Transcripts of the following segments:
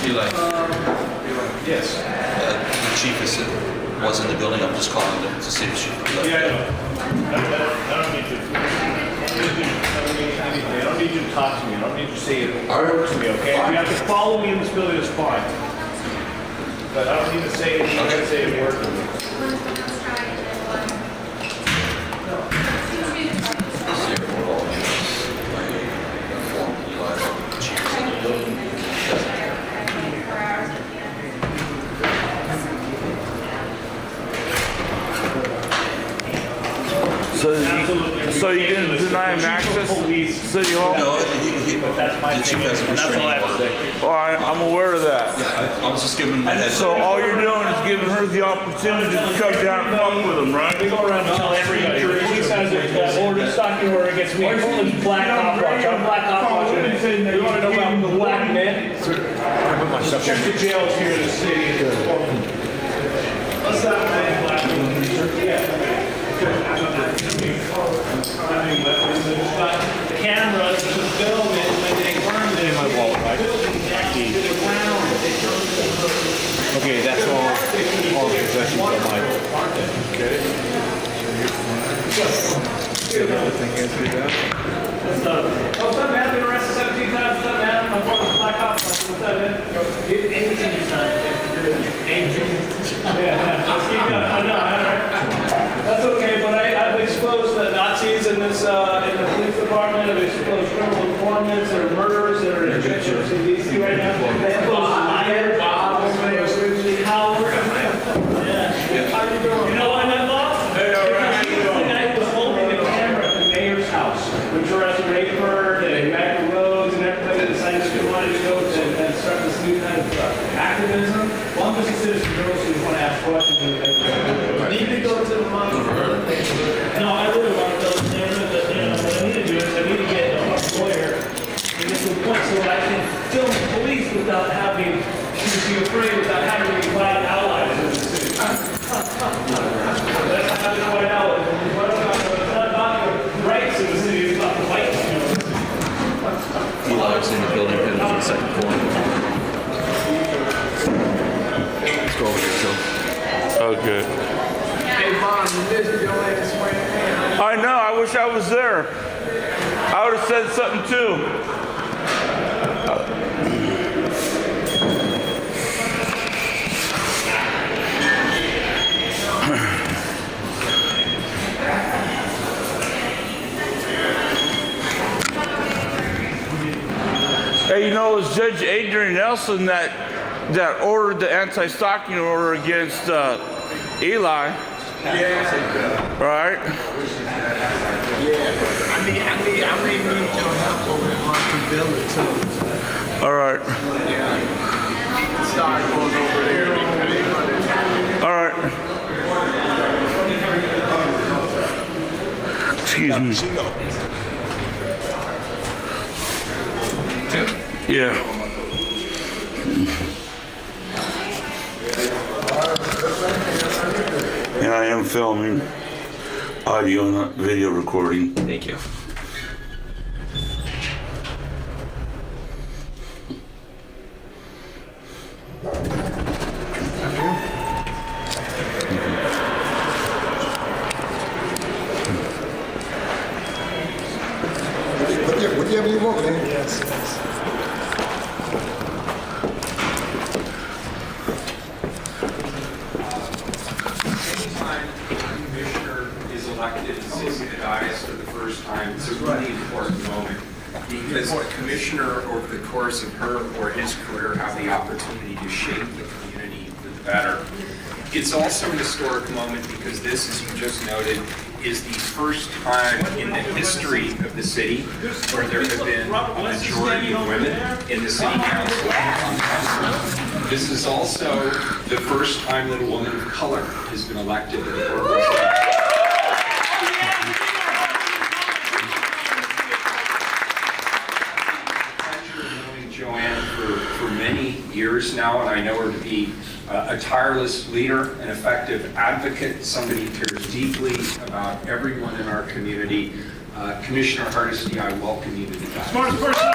Eli. Yes. The chief was in the building. I'm just calling them to see if she left. Yeah, I don't need to. I don't need you to talk to me. I don't need you to say a word to me, okay? If you have to follow me in this building, it's fine. But I don't need to say anything. Okay. Say a word to me. So you didn't deny him access to City Hall? No, The chief has a restraining order. Oh, I'm aware of that. Yeah, I was just giving him a heads So up. all you're doing is giving her the opportunity to come down and fuck with him, right? We go around and tell everybody. The police has a order, stalking order against me. It's black cop watch. I'm black cop watching. You want to know about the black men? Check the jails here in the city. Let's not man black men. Yeah. The cameras, the film it when they burned it in my wallet, right? Okay, that's all possessions are mine. Okay. Everything is good now? Oh, something happened, arrested 17 times, something happened, I'm going to black ops, what's that, man? Anything is done. Yeah, let's keep going, I know, that's okay, but I've exposed the Nazis in this, in the police department, I've exposed criminal informants, there are murderers that are in DC right now, I've exposed liars, cowards. Yeah. How you doing? You know what I meant, Bob? Hey, all right. The guy was holding the camera at the mayor's house, which were at the Rayford and Magna Roads and everybody decided they wanted to go and start this new kind of activism. Well, I'm just a citizen girl, so you want to ask questions. Need to go to the money. No, I really want to go to the neighborhood, but you know, what I need to do is I need to get a lawyer and get to the point so that I can film the police without having to be afraid, without having to be black allies in the city. That's not having white allies. It's not about the rights of the city, it's about the whites. Eli was in the building and was on the second floor. Let's go over here, Joe. Okay. Hey, Mom, you missed your last swing. I know, I wish I was there. I would have said something too. Hey, you know, it was Judge Adrian Nelson that ordered the anti-stalking order against Eli. Yeah. Right? Yeah. I need your help over in Monteville too. All right. Yeah. Start going over there. All right. Excuse me. Yeah. And I am filming audio and video recording. Thank you. Whatever you want, man. Yes. Anytime a commissioner is elected and sits in the dais for the first time, it's a really important moment because the commissioner over the course of her or his career have the opportunity to shape the community for the better. It's also an historic moment because this, as you just noted, is the first time in the history of the city where there have been a majority of women in the city council. This is also the first time that a woman of color has been elected to the board. Joanne for many years now, and I know her to be a tireless leader, an effective advocate, somebody who cares deeply about everyone in our community. Commissioner Hardesty, I welcome you to the dais. Smartest person.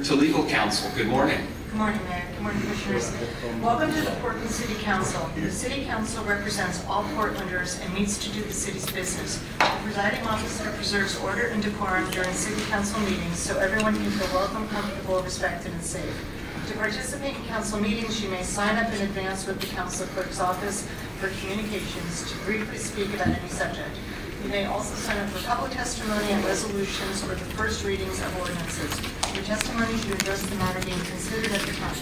to legal counsel. Good morning. Good morning, Mayor. Good morning, Commissioners. Welcome to the Portland City Council. The City Council represents all Portlanders and meets to do the city's business. The presiding officer preserves order and decorum during City Council meetings so everyone can feel welcome, comfortable, respected, and safe. To participate in council meetings, you may sign up in advance with the council clerk's office for communications to briefly speak about any subject. You may also sign up for public testimony on resolutions or the first readings of ordinances. Your testimony should address the matter being considered at the time.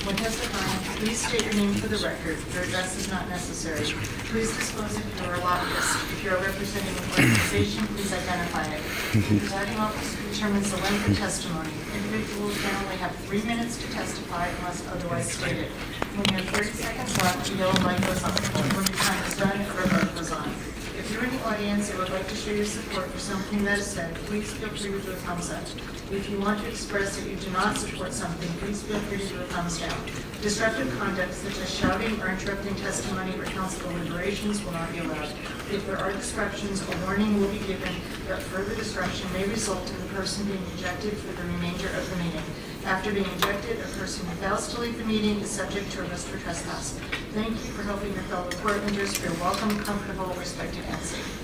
When testifying, please state your name for the record. Your address is not necessary. Please disclose if you are a lobbyist. If you are representing an organization, please identify it. The presiding officer determines the length of testimony. Individuals generally have 3 minutes to testify unless otherwise stated. When you have 30 seconds left, the yellow light goes on. When your time is done, a red light goes on. If you're in the audience and would like to show your support for something that is said, please feel free to do a thumbs up. If you want to express that you do not support something, please feel free to do a thumbs down. Disruptive conduct such as shouting or interrupting testimony or council deliberations will not be allowed. If there are disruptions, a warning will be given that further disruption may result in the person being ejected for the remainder of the meeting. After being ejected, a person who fails to leave the meeting is subject to arrest for trespass. Thank you for helping your fellow Portlanders feel welcome, comfortable, respected, and safe.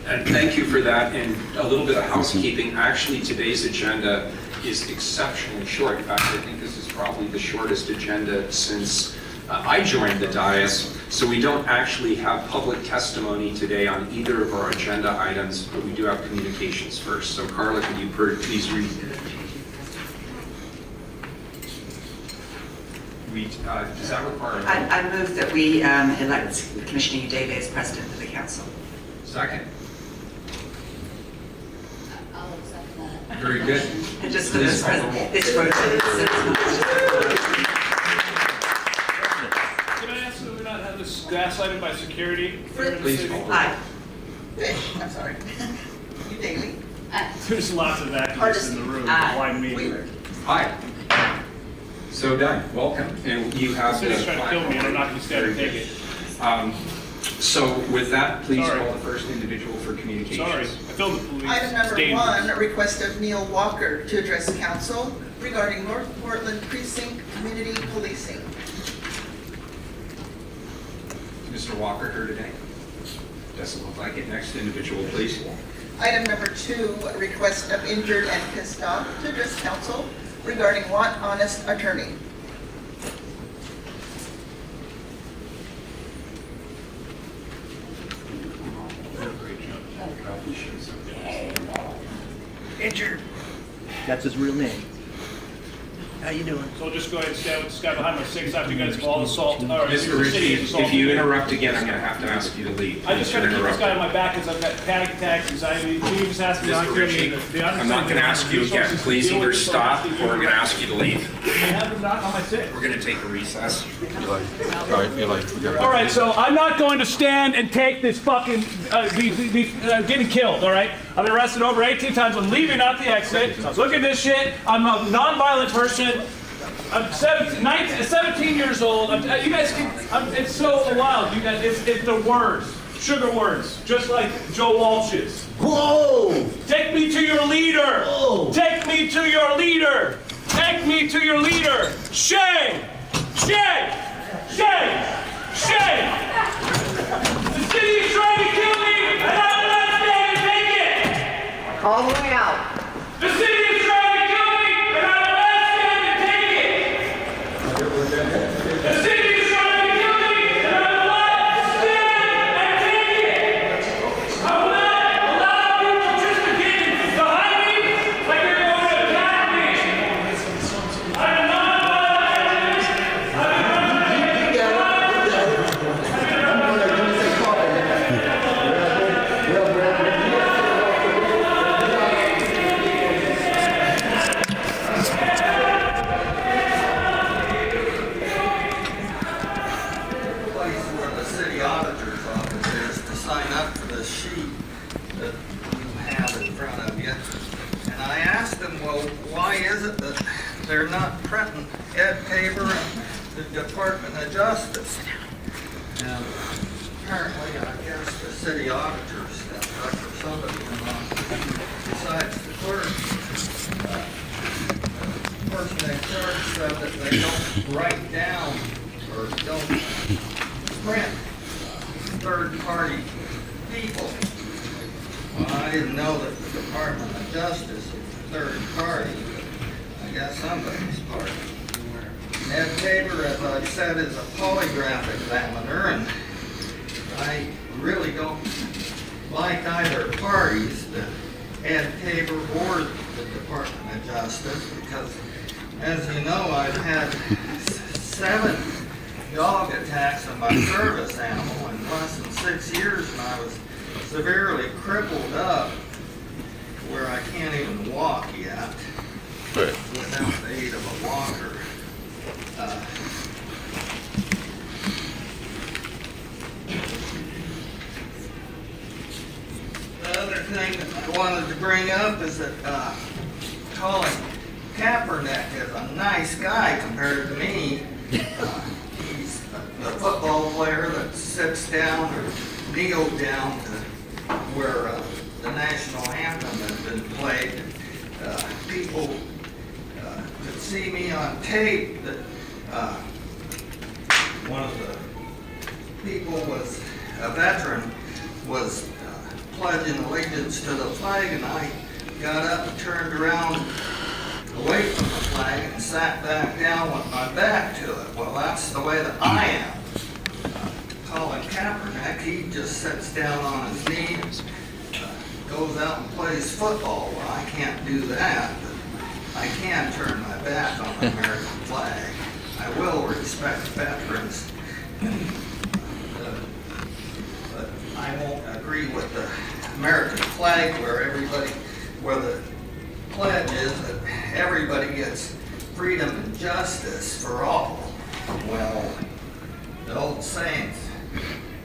And thank you for that. And a little bit of housekeeping. Actually, today's agenda is exceptionally short. In fact, I think this is probably the shortest agenda since I joined the dais. So we don't actually have public testimony today on either of our agenda items, but we do have communications first. So Carla, could you please read? Does that require a vote? I move that we elect Commissioner Udave as president of the council. Second. I'll accept that. Very good. And just for Please this call the roll. Can I ask that we not have this gaslighted by security? here in the Please city? call the roll. Aye. I'm sorry. You Daly? There's lots of activists in the room. Aye. Why me? Wheeler? Hi. So done. Welcome. And you have The city's trying to kill me, and I'm not going to stand and take it. So with that, please Sorry. call the first individual for communications. Sorry, I filmed the police. Item number It's dangerous. 1, a request of Neil Walker to address council regarding North Portland Precinct Community Policing. Mr. Walker here today? Doesn't look like it. Next individual, please. Item number 2, a request of injured and pissed off to address council regarding want honest attorney. Injured. That's his real name. How you doing? So I'll just go ahead and stand with this guy behind my 6 after you guys have all assault. Mr. Ritchie, if you interrupt again, I'm going to have to ask you to leave. I just try to keep this guy on my back because I've got panic attacks, anxiety. Can you just ask me on Mr. here? Ritchie, I'm not going to ask you again. Please either stop or we're going to ask you to leave. I have him not on my 6. We're going to take a recess. All right, so I'm not going to stand and take this fucking getting killed. All right, I've been arrested over 18 times. I'm leaving out the exit. Look at this shit. I'm a non-violent person. I'm 17 years old. You guys can. It's so wild. You guys, it's the words, sugar words, just like Joe Walsh's. Whoa! Take me to your leader. Whoa. Take me to your leader. Take me to your leader. Shame! Shame! Shame! Shame! The city is trying to kill me, and I will not stand and take it! All the way out. The city is trying to kill me, and I will not stand and take it! The city is trying to kill me, and I will not stand and take it! I will not allow people just to get behind me like they're going to attack me! I am not violent. I am not place where the city auditor's office is to sign up for the sheet that you have in front of you. And I asked them, well, why is it that they're not printing Ed Tabor and the Department of Justice? And apparently, I guess the city auditor stepped up or somebody went on besides the clerk. Of course, they sort of said that they don't write down or don't print third-party people. Well, I didn't know that the Department of Justice is a third party, but I guess somebody's party. Ed Tabor, as I said, is a polygraph examiner, and I really don't like either parties, the Ed Tabor or the Department of Justice, because, as you know, I've had 7 dog attacks on my service animal in less than 6 years, and I was severely crippled up where I can't even walk yet without the aid of a walker. The other thing that I wanted to bring up is that Colin Kaepernick is a nice guy compared to me. He's a football player that sits down or kneels down to where the national anthem has been played. People could see me on tape that one of the people was a veteran was pledging allegiance to the flag, and I got up and turned around away from the flag and sat back down with my back to it. Well, that's the way that I am. Colin Kaepernick, he just sits down on his knees, goes out and plays football. Well, I can't do that, but I can turn my back on the American flag. I will respect veterans, but I won't agree with the American flag where the pledge is that everybody gets freedom and justice for all. Well, the old saying,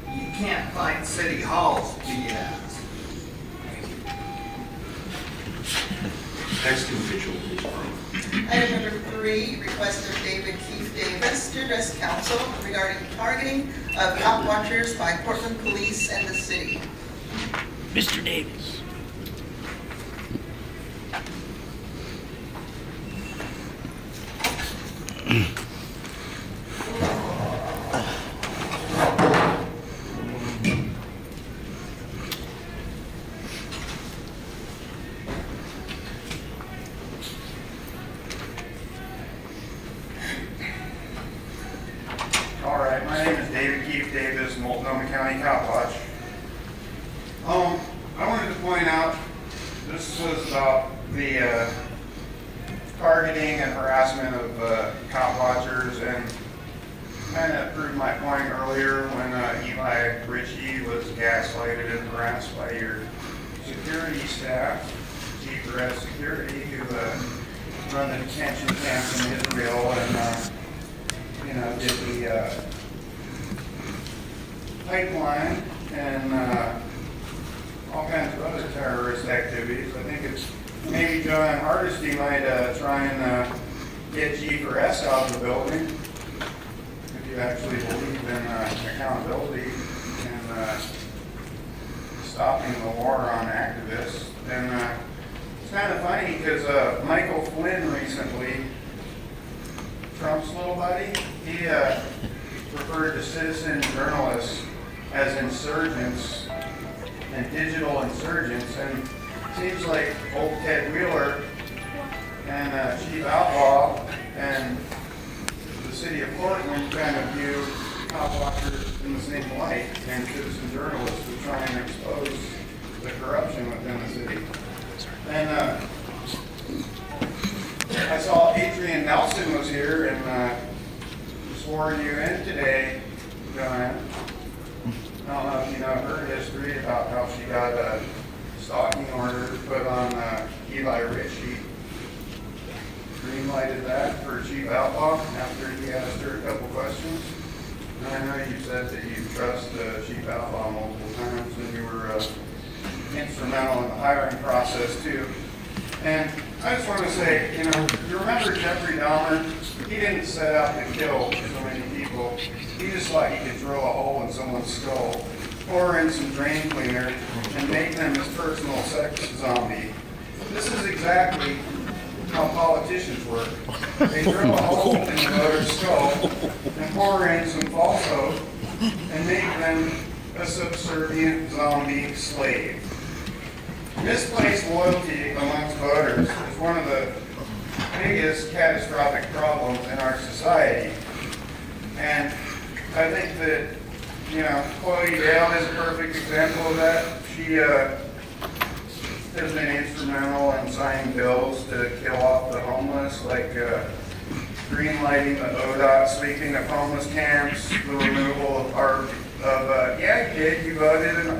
you can't fight city halls BS. Next individual, please. Item number 3, request of David Keith Davis to address council regarding targeting of cop watchers by Portland Police and the city. Mr. Davis. All right, my name is David Keith Davis, Multnomah County Cop Watch. I wanted to point out, this was about the targeting and harassment of cop watchers, and kind of proved my point earlier when Eli Ritchie was gaslighted and harassed by your security staff, Chief Red Security, who run the detention camps in Israel and did the pipeline and all kinds of other terrorist activities. I think it's maybe Joanne Hardesty might try and get G4S out of the building if you actually believe in accountability and stopping the war on activists. And it's kind of funny because Michael Flynn recently, Trump's little buddy, he referred to citizen journalists as insurgents and digital insurgents, and it seems like old Ted Wheeler and Chief Outlaw and the city of Portland kind of view cop watchers in the same light, and citizen journalists who try and expose the corruption within the city. And I saw Adrienne Nelson was here and swore you in today, Joanne. I don't know if you know her history about how she got a stalking order put on Eli Ritchie. Green-lighted that for Chief Outlaw after he asked her a couple questions. And I know you said that you trust Chief Outlaw multiple times, and you were instrumental in the hiring process too. And I just want to say, you remember Jeffrey Dahmer? He didn't set out to kill so many people. He just thought he could drill a hole in someone's skull, pour in some drain cleaner, and make them his personal sex zombie. This is exactly how politicians work. They drill a hole in the voter's skull and pour in some false hope and make them a subservient zombie slave. Misplaced loyalty amongst voters is one of the biggest catastrophic problems in our society. And I think that, Chloe Dale is a perfect example of that. She has been instrumental in signing bills to kill off the homeless, like greenlighting the ODOT sweeping of homeless camps, the removal of yeah, you did, you voted, and